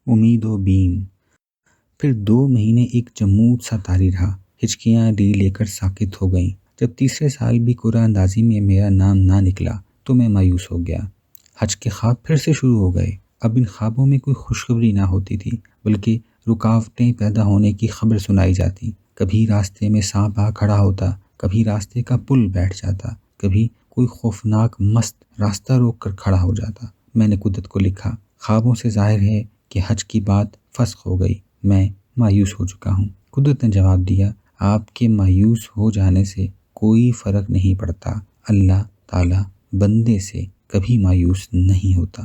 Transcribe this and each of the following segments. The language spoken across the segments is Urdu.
امید و بیم۔ پھر 2 مہینے ایک جمود سا طاری رہا، ہچکیاں لے کر ساکت ہو گئیں۔ جب تیسرے سال بھی قرعہ اندازی میں میرا نام نہ نکلا تو میں مایوس ہو گیا۔ حج کے خواب پھر سے شروع ہو گئے۔ اب ان خوابوں میں کوئی خوشخبری نہ ہوتی تھی، بلکہ رکاوٹیں پیدا ہونے کی خبر سنائی جاتی۔ کبھی راستے میں سانپ آ کھڑا ہوتا، کبھی راستے کا پل بیٹھ جاتا، کبھی کوئی خوفناک مست راستہ روک کر کھڑا ہو جاتا۔ میں نے قدرت کو لکھا، خوابوں سے ظاہر ہے کہ حج کی بات فسخ ہو گئی، میں مایوس ہو چکا ہوں۔ قدرت نے جواب دیا، آپ کے مایوس ہو جانے سے کوئی فرق نہیں پڑتا، اللہ تعالیٰ بندے سے کبھی مایوس نہیں ہوتا۔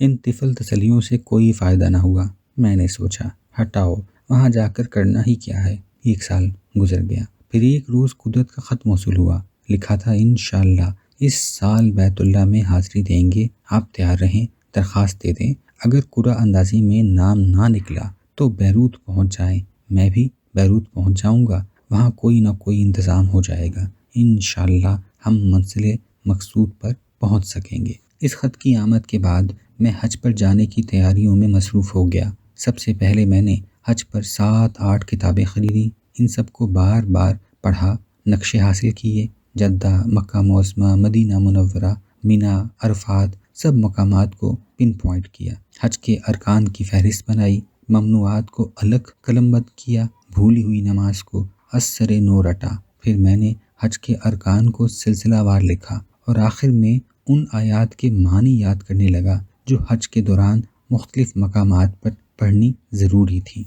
ان طفل تسلیوں سے کوئی فائدہ نہ ہوا۔ میں نے سوچا، ہٹاؤ، وہاں جا کر کرنا ہی کیا ہے۔ 1 سال گزر گیا۔ پھر ایک روز قدرت کا خط موصول ہوا، لکھا تھا، انشاءاللہ اس سال بیت اللہ میں حاضری دیں گے، آپ تیار رہیں، درخواست دے دیں۔ اگر قرعہ اندازی میں نام نہ نکلا تو بیروت پہنچ جائیں، میں بھی بیروت پہنچ جاؤں گا، وہاں کوئی نہ کوئی انتظام ہو جائے گا، انشاءاللہ ہم منزل مقصود پر پہنچ سکیں گے۔ اس خط کی آمد کے بعد میں حج پر جانے کی تیاریوں میں مصروف ہو گیا۔ سب سے پہلے میں نے حج پر 7-8 کتابیں خریدیں، ان سب کو بار بار پڑھا، نقشے حاصل کیے، جدہ، مکہ معظمہ، مدینہ منورہ، مینا، عرفات، سب مقامات کو پن پوائنٹ کیا۔ حج کے ارکان کی فہرست بنائی، ممنوعات کو الگ قلم بند کیا، بھولی ہوئی نماز کو ازسر نو رٹا۔ پھر میں نے حج کے ارکان کو سلسلہ وار لکھا اور آخر میں ان آیات کے معنی یاد کرنے لگا جو حج کے دوران مختلف مقامات پر پڑھنی ضروری تھی۔